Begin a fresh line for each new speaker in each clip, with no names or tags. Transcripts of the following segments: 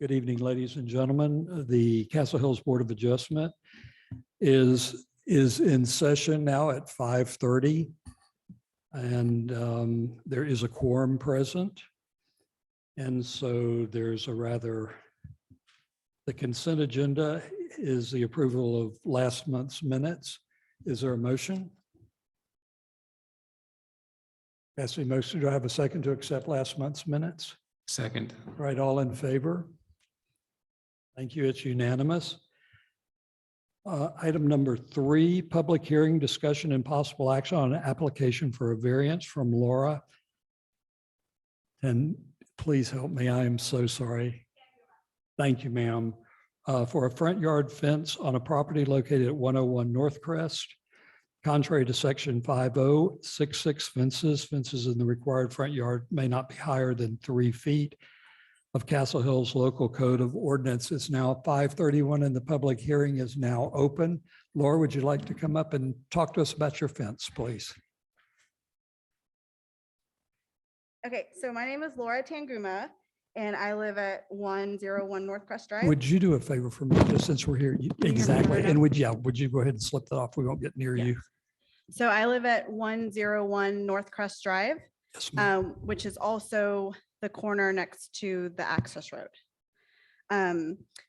Good evening, ladies and gentlemen. The Castle Hills Board of Adjustment is in session now at 5:30. And there is a quorum present. And so there's the consent agenda is the approval of last month's minutes. Is there a motion? That's the motion. Do I have a second to accept last month's minutes?
Second.
All right, all in favor? Thank you. It's unanimous. Item number 3, public hearing, discussion and possible action on an application for a variance from Laura. And please help me. I am so sorry. Thank you, ma'am. For a front yard fence on a property located at 101 North Crest. Contrary to section 5066, fences in the required front yard may not be higher than 3 feet of Castle Hills Local Code of Ordinance. It's now 5:31 and the public hearing is now open. Laura, would you like to come up and talk to us about your fence, please?
Okay, so my name is Laura Tanguma and I live at 101 North Crest Drive.
Would you do a favor for me, just since we're here?
hear me
Exactly.
better
And
now?
would you go ahead and slip that off? We won't get near
Yeah.
you.
So I live at 101 North Crest Drive,
Yes, ma'am.
which is also the corner next to the access road.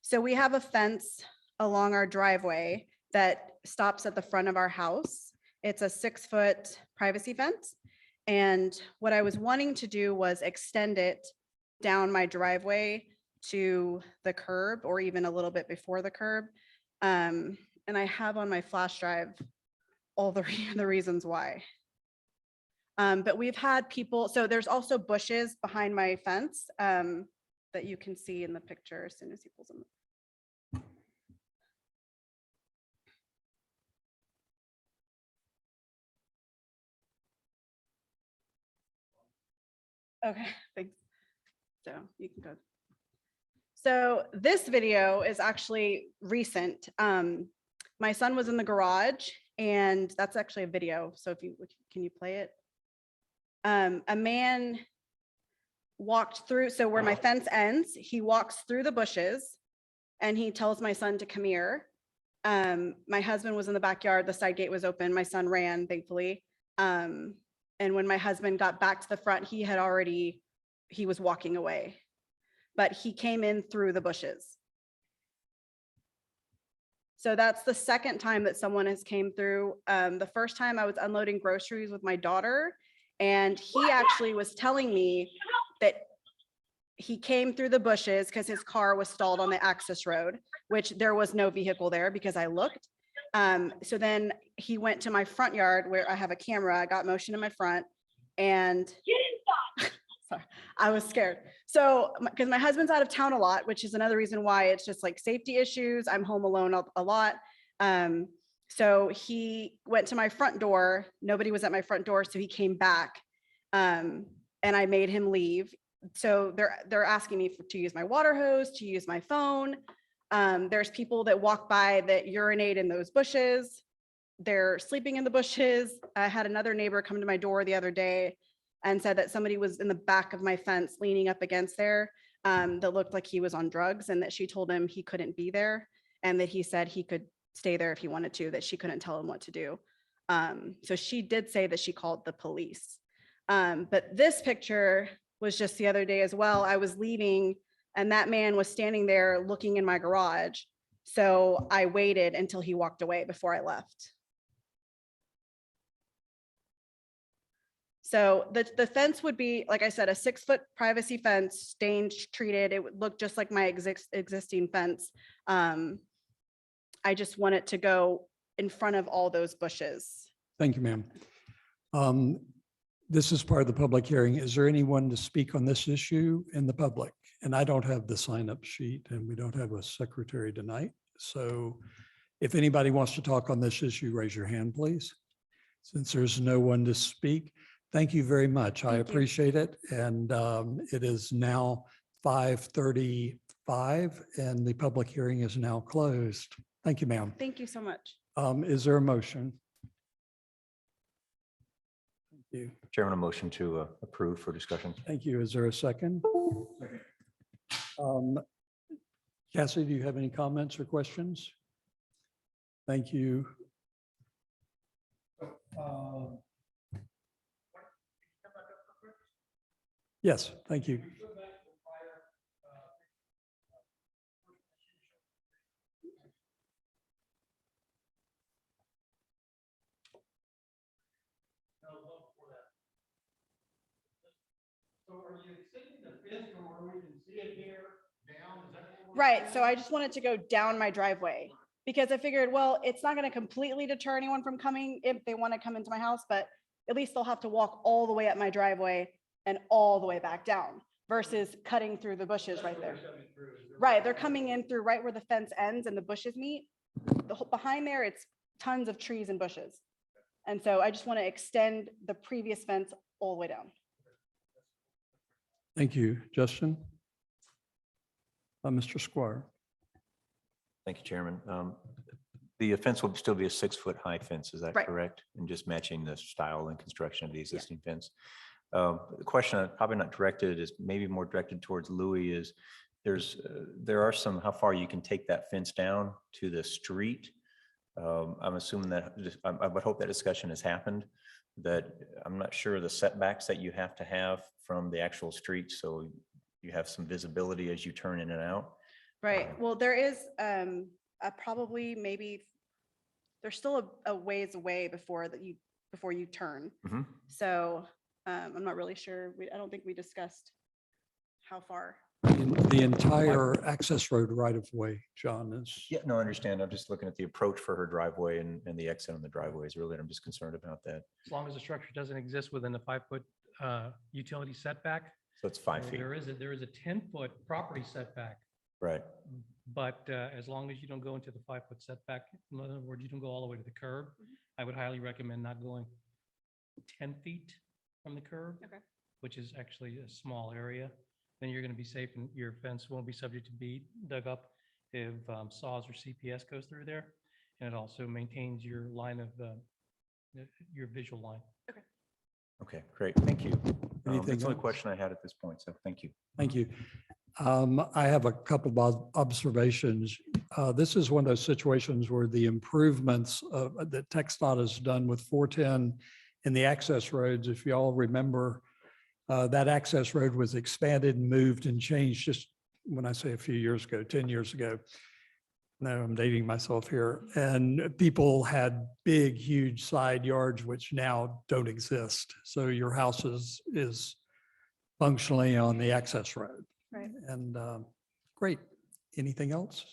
So we have a fence along our driveway that stops at the front of our house. It's a 6-foot privacy fence. And what I was wanting to do was extend it down my driveway to the curb or even a little bit before the curb. And I have on my flash drive all the reasons why. But we've had people, so there's also bushes behind my fence that you can see in the picture as soon as he pulls them. Okay, thanks. So you can go. So this video is actually recent. My son was in the garage and that's actually a video. So can you play it? A man walked through, so where my fence ends, he walks through the bushes and he tells my son to come here. My husband was in the backyard, the side gate was open, my son ran, thankfully. And when my husband got back to the front, he was walking away, but he came in through the bushes. So that's the second time that someone has came through. The first time I was unloading groceries with my daughter, and he actually was telling me that he came through the bushes because his car was stalled on the access road, which there was no vehicle there because I looked. So then he went to my front yard where I have a camera. I got motion in my front and sorry, I was scared. So because my husband's out of town a lot, which is another reason why it's just like safety issues. I'm home alone a lot. So he went to my front door. Nobody was at my front door. So he came back and I made him leave. So they're asking me to use my water hose, to use my phone. There's people that walk by that urinate in those bushes. They're sleeping in the bushes. I had another neighbor come to my door the other day and said that somebody was in the back of my fence leaning up against there that looked like he was on drugs and that she told him he couldn't be there and that he said he could stay there if he wanted to, that she couldn't tell him what to do. So she did say that she called the police. But this picture was just the other day as well. I was leaving and that man was standing there looking in my garage. So I waited until he walked away before I left. So the fence would be, like I said, a 6-foot privacy fence, stain treated. It would look just like my existing fence. I just want it to go in front of all those bushes.
Thank you, ma'am. This is part of the public hearing. Is there anyone to speak on this issue in the public? And I don't have the sign-up sheet and we don't have a secretary tonight. So if anybody wants to talk on this issue, raise your hand, please. Since there's no one to speak, thank you very much. I appreciate it. And it is now 5:35 and the public hearing is now closed. Thank you, ma'am.
Thank you so much.
Is there a motion? Thank you.
Chairman, a motion to approve for discussion.
Thank you. Is there a second? Cassie, do you have any comments or questions? Thank you. Yes, thank you. So are you extending the fence from where we can see it here down? Is that what we're
Right,
saying?
so I just wanted to go down my driveway because I figured, well, it's not gonna completely deter anyone from coming if they want to come into my house, but at least they'll have to walk all the way up my driveway and all the way back down versus cutting through the bushes right there. Right, they're coming in through right where the fence ends and the bushes meet. Behind there, it's tons of trees and bushes. And so I just want to extend the previous fence all the way down.
Thank you, Justin. Mr. Squire.
Thank you, Chairman. The fence will still be a 6-foot high fence, is that
Right.
correct? And just matching the style and construction of the existing fence. The question probably not directed is maybe more directed towards Louis is there are some, how far you can take that fence down to the street. I'm assuming that, I would hope that discussion has happened, that I'm not sure the setbacks that you have to have from the actual street. So you have some visibility as you turn in and out.
Right, well, there is probably maybe, there's still a ways away before you turn.
Mhm.
So I'm not really sure. I don't think we discussed how far.
The entire access road right of way, John, is.
Yeah, no, I understand. I'm just looking at the approach for her driveway and the exit on the driveway is really, I'm just concerned about that.
As long as the structure doesn't exist within the 5-foot utility setback.
So it's 5 feet,
There is a 10-foot property setback,
right?
but as long as you don't go into the 5-foot setback, in other words, you don't go all the way to the curb, I would highly recommend not going 10 feet from the curb,
Okay.
which is actually a small area. Then you're going to be safe and your fence won't be subject to be dug up if saws or CPS goes through there. And it also maintains your line of your visual line.
Okay, great. Thank you.
Anything
That's the only
else?
question I had at this point. So thank you.
Thank you. I have a couple of observations. This is one of those situations where the improvements that TxDOT has done with 410 and the access roads, if you all remember, that access road was expanded and moved and changed just when I say a few years ago, 10 years ago. No, I'm dating myself here. And people had big, huge side yards, which now don't exist. So your house is functionally on the access road.
Right.
And great. Anything else?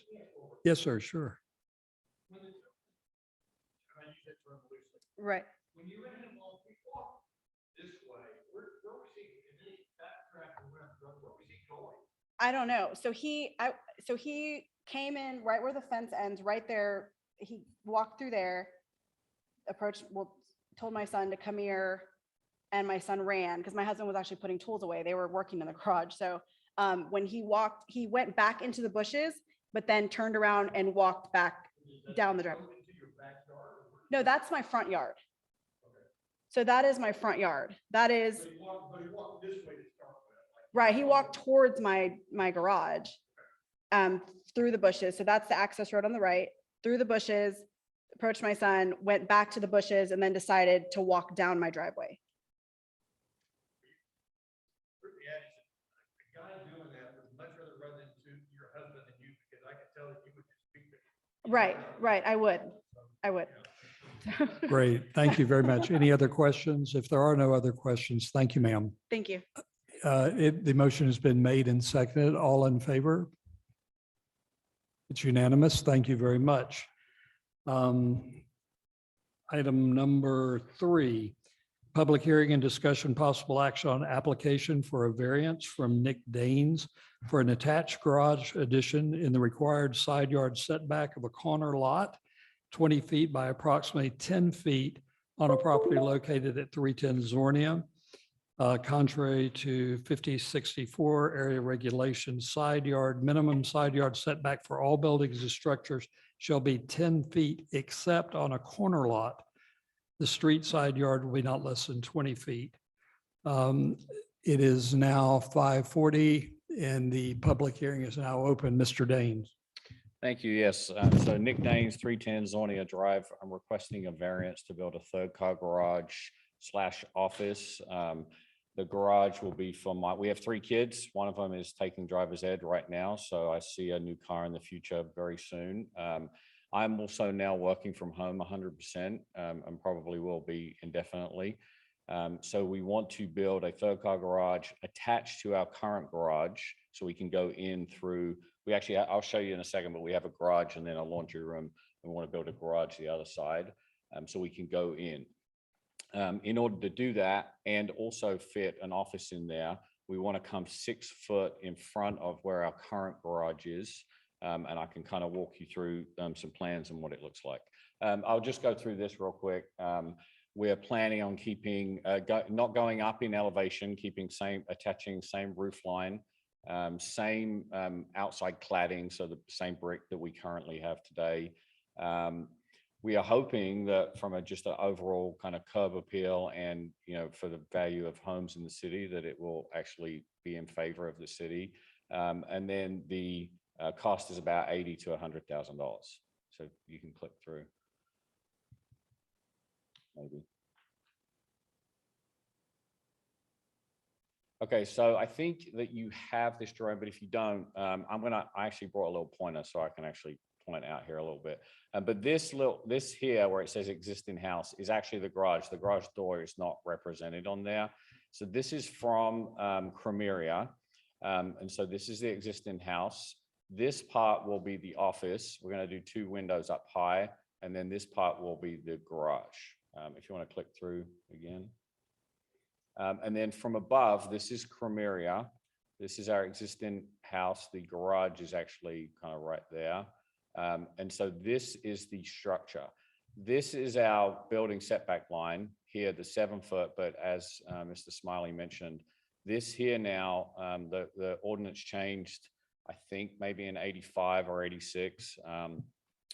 Yes, sir. Sure.
Right.
When you ran along, we walked this way. Where was he? And then he backtracked and where was he going?
I don't know. So he came in right where the fence ends, right there. He walked through there, told my son to come here, and my son ran because my husband was actually putting tools away. They were working in the garage. So when he walked, he went back into the bushes, but then turned around and walked back down the driveway. No, that's my front yard. So that is my front yard. That is.
But he walked this way to start with.
Right, he walked towards my garage through the bushes. So that's the access road on the right, through the bushes, approached my son, went back to the bushes, and then decided to walk down my driveway.
The guy doing that would much rather run into your husband than you, because I can tell that you would just speak to him.
Right, I would.
Great. Thank you very much. Any other questions? If there are no other questions, thank you, ma'am.
Thank you.
The motion has been made and seconded. All in favor? It's unanimous. Thank you very much. Item number 3, public hearing and discussion possible action on application for a variance from Nick Danes for an attached garage addition in the required side yard setback of a corner lot, 20 feet by approximately 10 feet on a property located at 310 Zornia. Contrary to 5064 area regulations, minimum side yard setback for all buildings and structures shall be 10 feet except on a corner lot. The street side yard will be not less than 20 feet. It is now 5:40. And the public hearing is now open. Mr. Daines.
Thank you. Yes. So Nick Daines, 310 Zonia Drive. I'm requesting a variance to build a third car garage / office. The garage will be for we have 3 kids. One of them is taking driver's ed right now. So I see a new car in the future very soon. I'm also now working from home 100% and probably will be indefinitely. So we want to build a third car garage attached to our current garage so we can go in through, I'll show you in a second, but we have a garage and then a laundry room. We want to build a garage the other side so we can go in. In order to do that and also fit an office in there, we want to come 6 foot in front of where our current garage is. And I can kind of walk you through some plans and what it looks like. I'll just go through this real quick. We're planning on keeping, not going up in elevation, attaching same roof line, same outside cladding, so the same brick that we currently have today. We are hoping that from just an overall kind of curb appeal and, for the value of homes in the city, that it will actually be in favor of the city. And then the cost is about $80,000 to $100,000. So you can click through. Maybe. Okay, so I think that you have this drawing, but if you don't, I actually brought a little pointer so I can actually point out here a little bit. But this here where it says existing house is actually the garage. The garage door is not represented on there. So this is from Cremeria. And so this is the existing house. This part will be the office. We're going to do 2 windows up high, and then this part will be the garage. If you want to click through again. And then from above, this is Cremeria. This is our existing house. The garage is actually kind of right there. And so this is the structure. This is our building setback line here, the 7 foot. But as Mr. Smiley mentioned, this here now, the ordinance changed, I think maybe in 85 or 86. And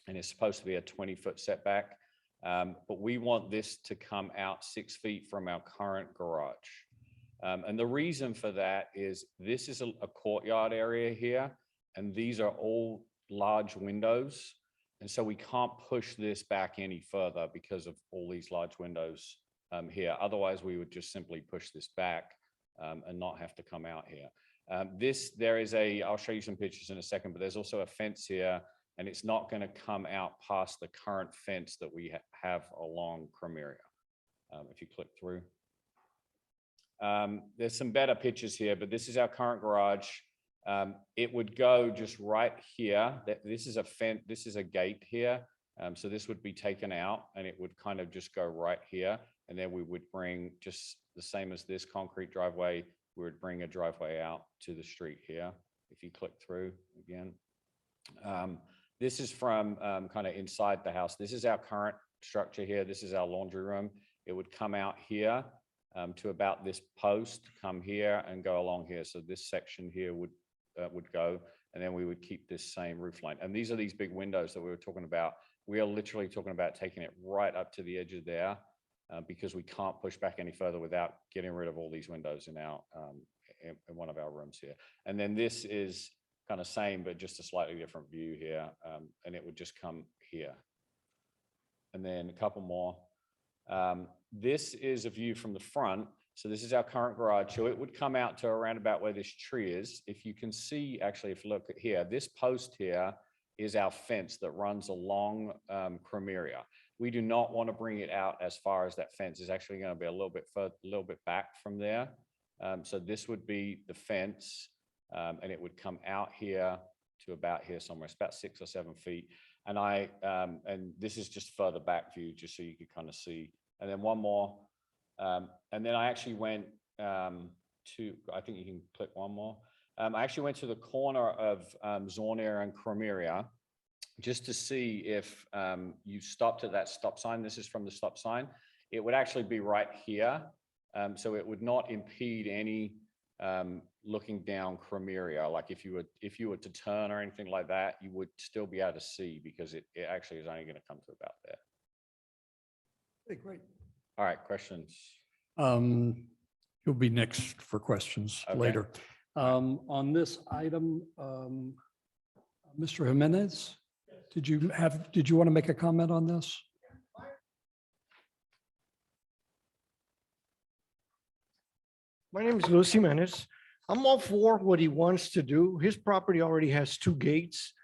it's supposed to be a 20-foot setback. But we want this to come out 6 feet from our current garage. And the reason for that is this is a courtyard area here, and these are all large windows. And so we can't push this back any further because of all these large windows here. Otherwise, we would just simply push this back and not have to come out here. I'll show you some pictures in a second, but there's also a fence here, and it's not going to come out past the current fence that we have along Cremeria. If you click through. There's some better pictures here, but this is our current garage. It would go just right here. This is a fence, this is a gate here. So this would be taken out and it would kind of just go right here. And then we would bring, just the same as this concrete driveway, we would bring a driveway out to the street here. If you click through again. This is from kind of inside the house. This is our current structure here. This is our laundry room. It would come out here to about this post, come here and go along here. So this section here would go, and then we would keep this same roof line. And these are these big windows that we were talking about. We are literally talking about taking it right up to the edge of there because we can't push back any further without getting rid of all these windows in our in one of our rooms here. And then this is kind of same, but just a slightly different view here. And it would just come here. And then a couple more. This is a view from the front. So this is our current garage. So it would come out to around about where this tree is. If you can see, actually, if you look at here, this post here is our fence that runs along Cremeria. We do not want to bring it out as far as that fence. It's actually going to be a little bit further, a little bit back from there. So this would be the fence, and it would come out here to about here somewhere. It's about 6 or 7 feet. And and this is just further back view, just so you could kind of see. And then one more. And then I actually went to, I think you can click one more. I actually went to the corner of Zornia and Cremeria just to see if you stopped at that stop sign. This is from the stop sign. It would actually be right here. So it would not impede any looking down Cremeria. Like if you were to turn or anything like that, you would still be able to see because it actually is only going to come to about there.
Okay, great.
All right, questions.
You'll be next for questions
Okay.
later. On this item, Mr. Jimenez, did you want to make a comment on this?
My name is Luis Jimenez. I'm all for what he wants to do. His property already has 2 gates.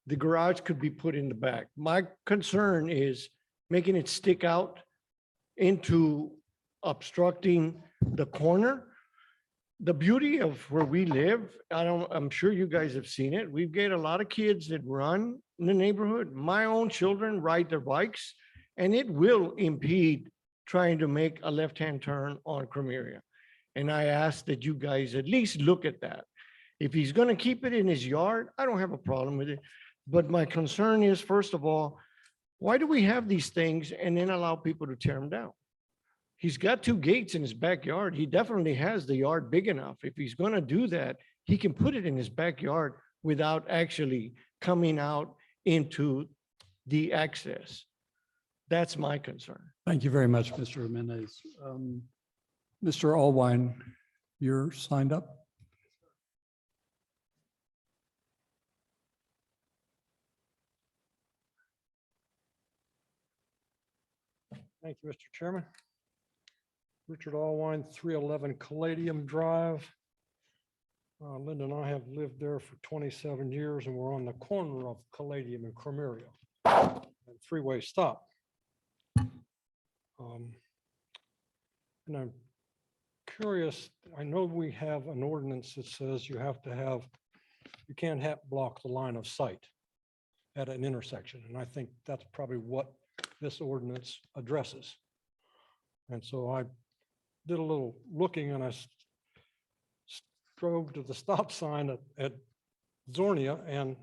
The garage could be put in the back. My concern is making it stick out into obstructing the corner. The beauty of where we live, I'm sure you guys have seen it. We've got a lot of kids that run in the neighborhood. My own children ride their bikes, and it will impede trying to make a left-hand turn on Cremeria. And I ask that you guys at least look at that. If he's going to keep it in his yard, I don't have a problem with it. But my concern is, first of all, why do we have these things and then allow people to tear them down? He's got 2 gates in his backyard. He definitely has the yard big enough. If he's going to do that, he can put it in his backyard without actually coming out into the access. That's my concern.
Thank you very much, Mr. Jimenez. Mr. Allwine, you're signed up?
Thank you, Mr. Chairman. Richard Allwine, 311 Caladium Drive. Linda and I have lived there for 27 years, and we're on the corner of Caladium and Cremeria, and 3-way stop. And I'm curious, I know we have an ordinance that says you can't block the line of sight at an intersection, and I think that's probably what this ordinance addresses. And so I did a little looking, and I drove to the stop sign at Zornia, and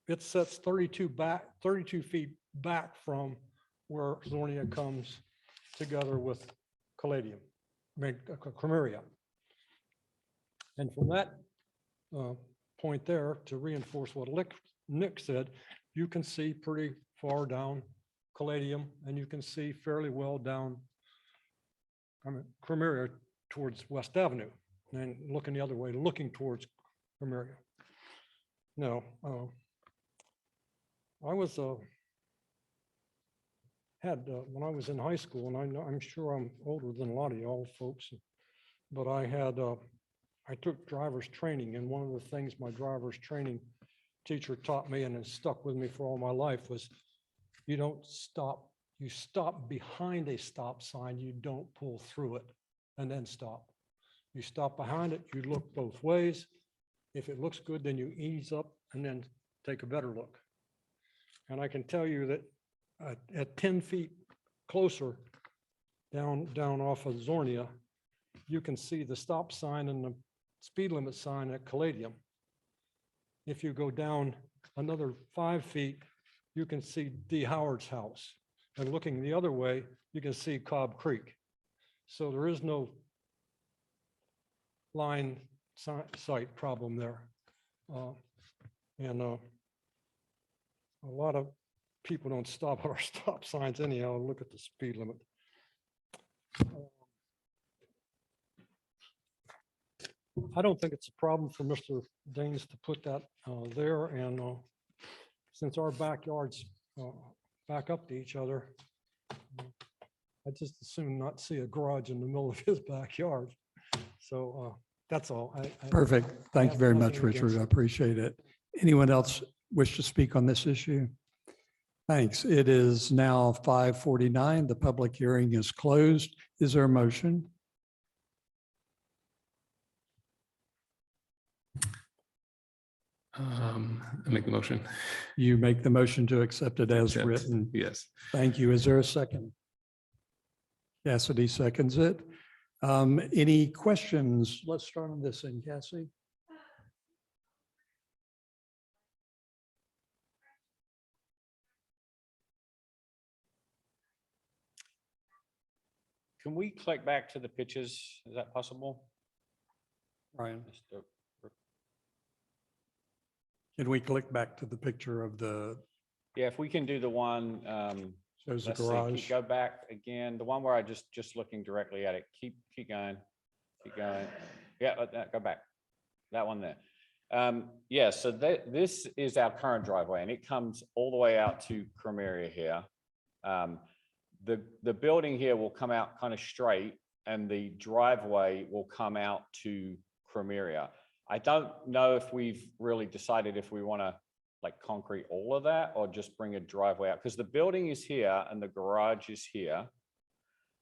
it sets 32 feet back from where Zornia comes together with Cremeria. And from that point there, to reinforce what Nick said, you can see pretty far down Caladium, and you can see fairly well down Cremeria towards West Avenue, and looking the other way, looking towards Cremeria. Now, I was when I was in high school, and I'm sure I'm older than a lot of y'all folks, but I took driver's training, and one of the things my driver's training teacher taught me, and has stuck with me for all my life, was you don't stop. You stop behind a stop sign. You don't pull through it and then stop. You stop behind it. You look both ways. If it looks good, then you ease up and then take a better look. And I can tell you that at 10 feet closer down off of Zornia, you can see the stop sign and the speed limit sign at Caladium. If you go down another 5 feet, you can see D. Howard's house. And looking the other way, you can see Cobb Creek. So there is no line sight problem there. And a lot of people don't stop at our stop signs anyhow. Look at the speed limit. I don't think it's a problem for Mr. Daines to put that there. And since our backyards back up to each other, I just assume not see a garage in the middle of his backyard. So that's all.
Perfect. Thank you
have
very
nothing
much, Richard.
against
I
it.
appreciate it. Anyone else wish to speak on this issue? Thanks. It is now 5:49. The public hearing is closed. Is there a motion?
I make the motion.
You make the motion to accept it as
Accept.
written.
Yes.
Thank you. Is there a second? Cassidy seconds it. Any questions? Let's start on this end, Cassie.
Can we click back to the pictures? Is that possible?
Ryan,
Mr.
can we click back to the picture of the,
Yeah, if we can do the one,
shows the
let's see,
garage?
go back again, the one where I just looking directly at it. Keep going, keep going. Yeah, go back. That one there. Yeah, so this is our current driveway and it comes all the way out to Cremeria here. The building here will come out kind of straight and the driveway will come out to Cremeria. I don't know if we've really decided if we want to like concrete all of that or just bring a driveway out because the building is here and the garage is here.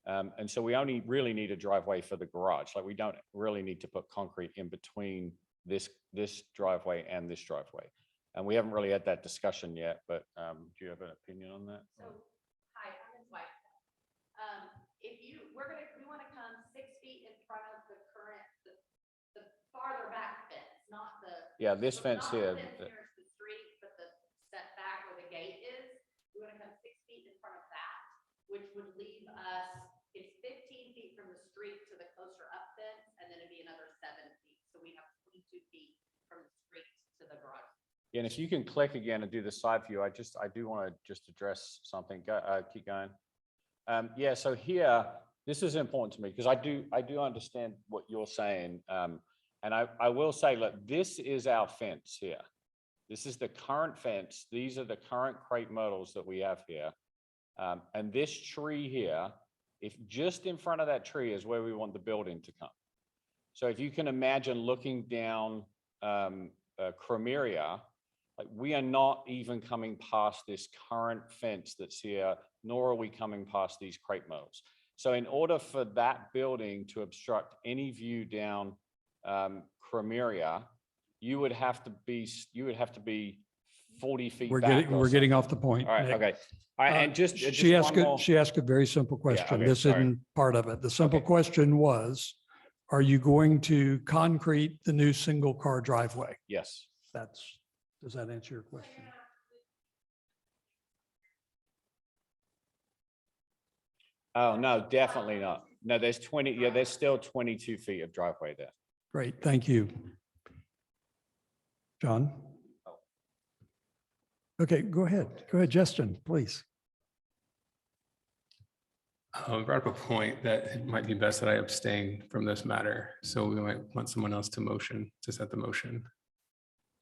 And so we only really need a driveway for the garage. Like we don't really need to put concrete in between this driveway and this driveway. And we haven't really had that discussion yet, but do you have an opinion on that?
So, hi, I'm his wife. We want to come 6 feet in front of the current, the farther back fence, not the.
Yeah, this fence
not the
here.
fence nearest the street, but the setback where the gate is. We want to come 6 feet in front of that, which would leave us, it's 15 feet from the street to the closer up fence, and then it'd be another 7 feet. So we have 22 feet from the street to the garage.
Yeah, and if you can click again and do the side view, I do want to just address something. Keep going. Yeah, so here, this is important to me because I do understand what you're saying. And I will say, look, this is our fence here. This is the current fence. These are the current crepe myrtles that we have here. And this tree here, if just in front of that tree is where we want the building to come. So if you can imagine looking down Cremeria, like we are not even coming past this current fence that's here, nor are we coming past these crepe myrtles. So in order for that building to obstruct any view down Cremeria, you would have to be 40 feet
We're
back.
we're getting off the point.
All right,
Nick.
okay. All right, and just
She asked,
one more.
she asked a very simple question.
okay,
This
sorry.
isn't part of it. The simple
Okay.
question was, are you going to concrete the new single car driveway?
Yes.
Does that answer your question?
Oh, no, definitely not. No, there's 20, yeah, there's still 22 feet of driveway there.
Great, thank you. John? Okay, go ahead. Go ahead, Justin, please.
Brought up a point that it might be best that I abstain from this matter. So we might want someone else to set the motion.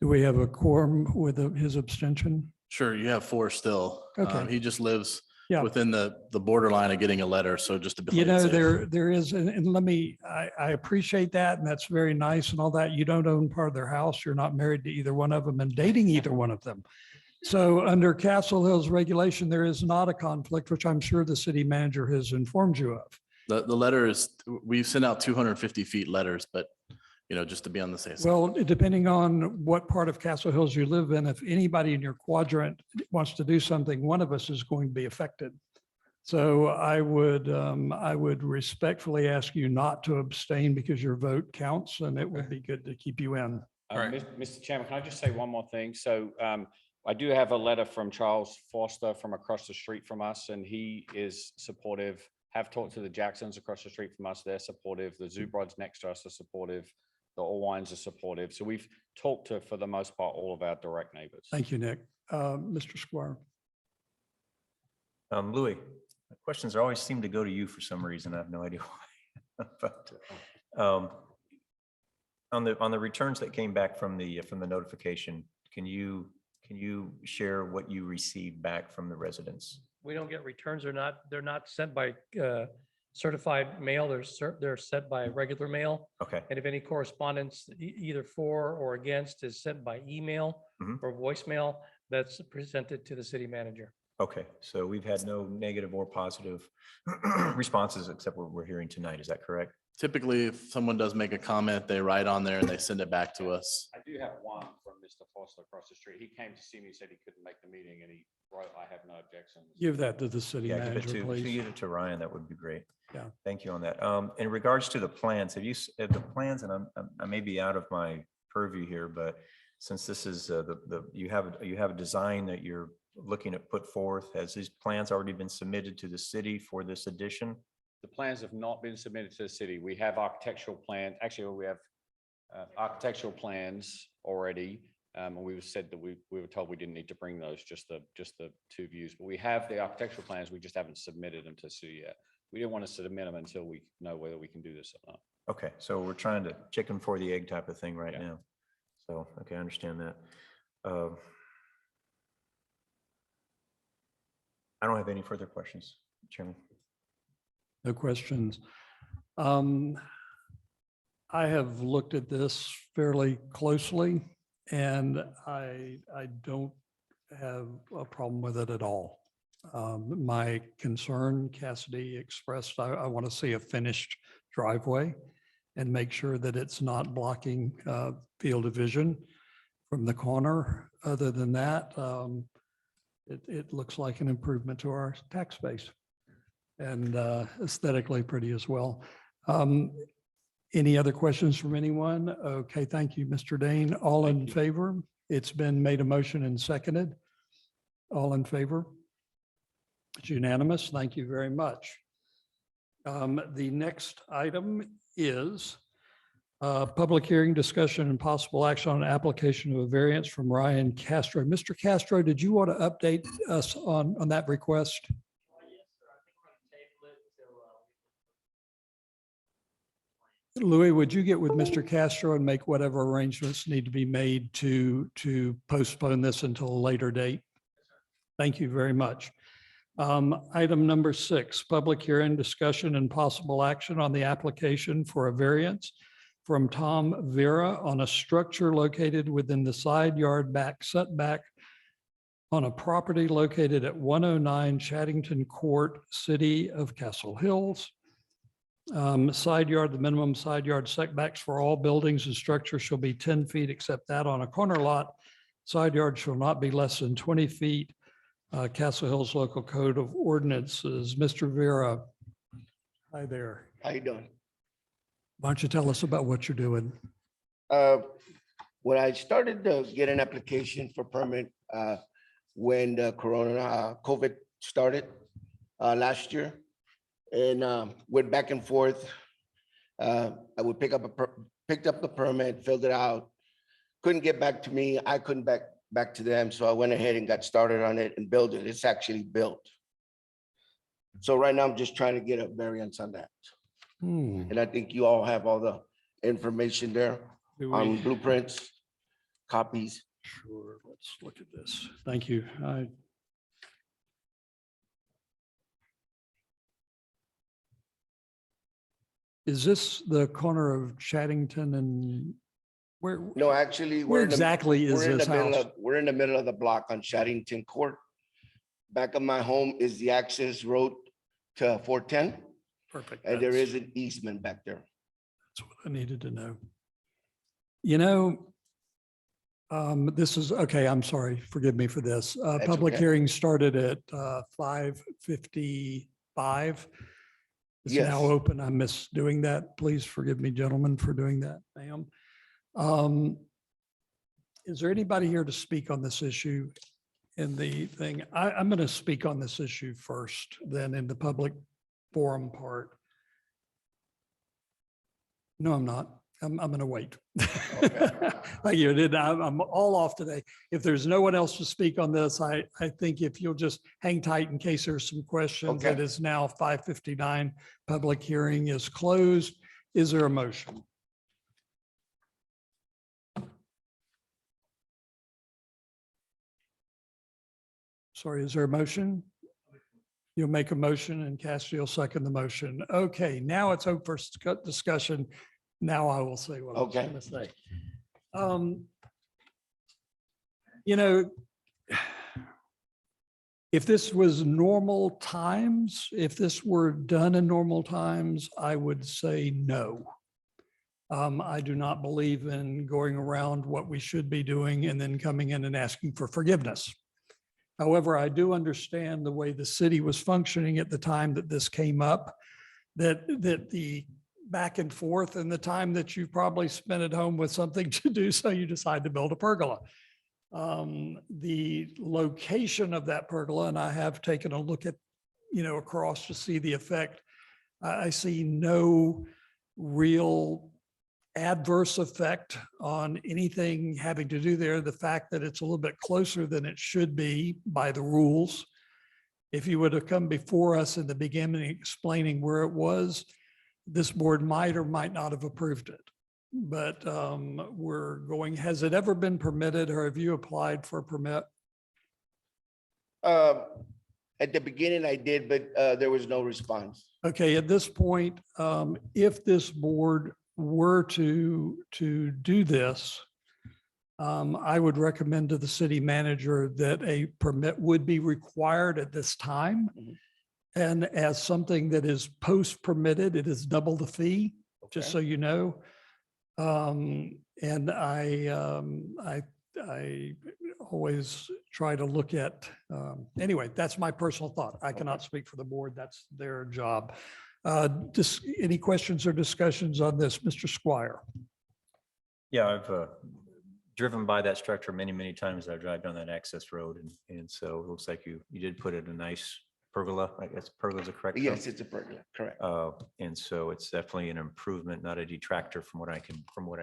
Do we have a quorum with his abstention?
Sure, you have 4 still.
Okay.
He just lives
Yeah.
within the borderline of getting a letter, so just to be.
You
playing
know,
safe.
there is, and let me, I appreciate that, and that's very nice and all that. You don't own part of their house. You're not married to either one of them and dating either one of them. So under Castle Hills regulation, there is not a conflict, which I'm sure the city manager has informed you of.
The letter is, we've sent out 250 feet letters, but just to be on the safe side.
Well, depending on what part of Castle Hills you live in, if anybody in your quadrant wants to do something, one of us is going to be affected. So I would respectfully ask you not to abstain because your vote counts and it would be good to keep you in.
Mr. Chairman, can I just say one more thing? So I do have a letter from Charles Foster from across the street from us, and he is supportive. Have talked to the Jacksons across the street from us. They're supportive. The Zubrods next to us are supportive. The Allwines are supportive. So we've talked to, for the most part, all of our direct neighbors.
Thank you, Nick. Mr. Squire.
Louis, the questions always seem to go to you for some reason. I have no idea why. But on the returns that came back from the notification, can you share what you received back from the residents?
We don't get returns. They're not sent by certified mail. They're sent by regular mail.
Okay.
And if any correspondence, either for or against, is sent by email
Mhm.
or voicemail, that's presented to the city manager.
Okay, so we've had no negative or positive responses except what we're hearing tonight. Is that correct?
Typically, if someone does make a comment, they write on there and they send it back to us.
I do have one from Mr. Foster across the street. He came to see me, said he couldn't make the meeting, and he wrote, "I have no objections."
Give that to the city
Yeah, give it
manager,
to,
please.
give it to Ryan. That would be great.
Yeah.
Thank you on that. In regards to the plans, have the plans, and I may be out of my purview here, but since this is you have a design that you're looking to put forth, has these plans already been submitted to the city for this addition?
The plans have not been submitted to the city. We have architectural plans. Actually, we have architectural plans already. And we said that we were told we didn't need to bring those, just the 2 views. But we have the architectural plans. We just haven't submitted them to the city yet. We didn't want to submit them until we know whether we can do this or not.
Okay, so we're trying to chicken for the egg type of thing right
Yeah.
now. So, okay, I understand that. I don't have any further questions, Chairman.
No questions. I have looked at this fairly closely and I don't have a problem with it at all. My concern, Cassidy expressed, I want to see a finished driveway and make sure that it's not blocking field of vision from the corner. Other than that, it looks like an improvement to our tax base and aesthetically pretty as well. Any other questions from anyone? Okay, thank you, Mr. Dane. All in favor? It's been made a motion and seconded. All in favor? It's unanimous. Thank you very much. The next item is public hearing, discussion, and possible action on an application of a variance from Ryan Castro. Mr. Castro, did you want to update us on that request? Louis, would you get with Mr. Castro and make whatever arrangements need to be made to postpone this until a later date? Thank you very much. Item number 6, public hearing, discussion, and possible action on the application for a variance from Tom Vera on a structure located within the side yard back setback on a property located at 109 Chaddington Court, City of Castle Hills. Side yard, the minimum side yard setbacks for all buildings and structures shall be 10 feet, except that on a corner lot. Side yard shall not be less than 20 feet. Castle Hills Local Code of Ordinances. Mr. Vera. Hi there.
How you doing?
Why don't you tell us about what you're doing?
When I started to get an application for permit, when the COVID started last year, and went back and forth, I would picked up the permit, filled it out, couldn't get back to me. I couldn't back to them. So I went ahead and got started on it and built it. It's actually built. So right now I'm just trying to get a variance on that. And I think you all have all the information there on blueprints, copies.
Sure, let's look at this. Thank you. Is this the corner of Chaddington and where?
No, actually,
Where exactly is
we're in
this
the middle
house?
of, we're in the middle of the block on Chaddington Court. Back of my home is the access road to 410,
Perfect.
and there
That's-
is an easement back there.
That's what I needed to know. You know, this is, okay, I'm sorry, forgive me for this.
That's
Public
okay.
hearing started at 5:55. It's
Yes.
now open. I miss doing that. Please forgive me, gentlemen, for doing that, ma'am. Is there anybody here to speak on this issue in the thing? I'm going to speak on this issue first, then in the public forum part. No, I'm not. I'm going to wait. Thank you. I'm all off today. If there's no one else to speak on this, I think if you'll just hang tight in case there's some questions.
Okay.
It is now 5:59. Public hearing is closed. Is there a motion? Sorry, is there a motion? You'll make a motion and Cassidy will second the motion. Okay, now it's open for discussion. Now I will say what I was
Okay.
going to say. You know, if this was normal times, if this were done in normal times, I would say no. I do not believe in going around what we should be doing and then coming in and asking for forgiveness. However, I do understand the way the city was functioning at the time that this came up, that the back and forth and the time that you probably spent at home with something to do, so you decide to build a pergola. The location of that pergola, and I have taken a look at, across to see the effect. I see no real adverse effect on anything having to do there. The fact that it's a little bit closer than it should be by the rules. If you would have come before us in the beginning explaining where it was, this board might or might not have approved it. But has it ever been permitted or have you applied for a permit?
At the beginning I did, but there was no response.
Okay, at this point, if this board were to do this, I would recommend to the city manager that a permit would be required at this time.
Mhm.
And as something that is post-permitted, it is double the fee, just so
Okay.
you know. And I always try to look at, anyway, that's my personal thought. I cannot speak for the board. That's their job. Any questions or discussions on this, Mr. Squire?
Yeah, I've driven by that structure many, many times. I drive down that access road and so it looks like you did put in a nice pergola. I guess pergola is a correct term?
Yes, it's a pergola, correct.
And so it's definitely an improvement, not a detractor from what I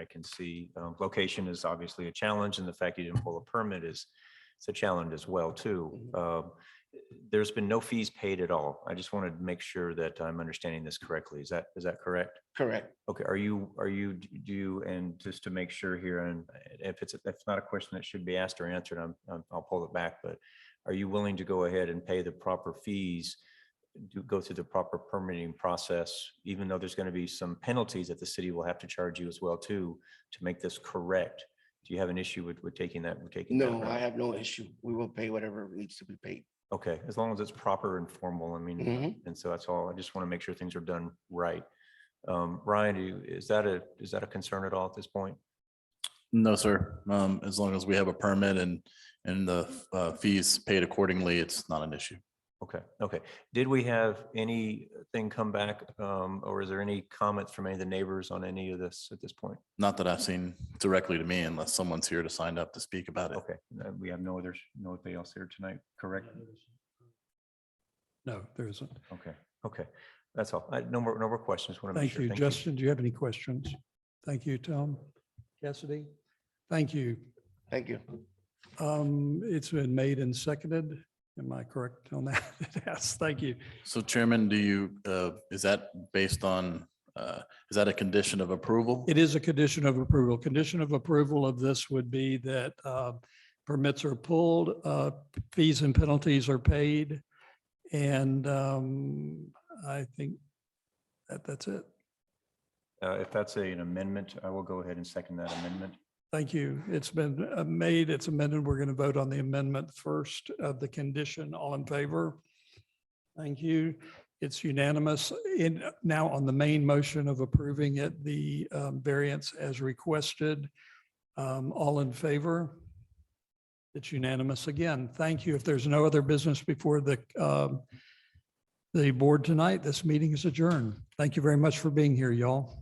can see. Location is obviously a challenge, and the fact you didn't pull a permit it's a challenge as well too. There's been no fees paid at all. I just wanted to make sure that I'm understanding this correctly. Is that correct?
Correct.
Okay, and just to make sure here, and if it's not a question that should be asked or answered, I'll pull it back, but are you willing to go ahead and pay the proper fees, go through the proper permitting process, even though there's going to be some penalties that the city will have to charge you as well too, to make this correct? Do you have an issue with taking that?
No,
route?
I have no issue. We will pay whatever needs to be paid.
Okay, as long as it's proper and formal, I mean,
Mhm.
and so that's all. I just want to make sure things are done right. Ryan, is that a concern at all at this point?
No, sir. As long as we have a permit and the fees paid accordingly, it's not an issue.
Okay. Did we have anything come back, or is there any comments from any of the neighbors on any of this at this point?
Not that I've seen directly to me unless someone's here to sign up to speak about it.
Okay, we have nobody else here tonight, correct?
No, there isn't.
Okay. That's all. No more questions. Want to make
Thank
sure.
you. Justin, do you have any questions? Thank you, Tom. Cassidy? Thank you.
Thank you.
It's been made and seconded. Am I correct on that? Yes, thank you.
So Chairman, is that based on, is that a condition of approval?
It is a condition of approval. Condition of approval of this would be that permits are pulled, fees and penalties are paid. And I think that's it.
If that's an amendment, I will go ahead and second that amendment.
Thank you. It's been made, it's amended. We're going to vote on the amendment first of the condition. All in favor? Thank you. It's unanimous. Now on the main motion of approving it, the variance as requested. All in favor? It's unanimous again. Thank you. If there's no other business before the board tonight, this meeting is adjourned. Thank you very much for being here, y'all.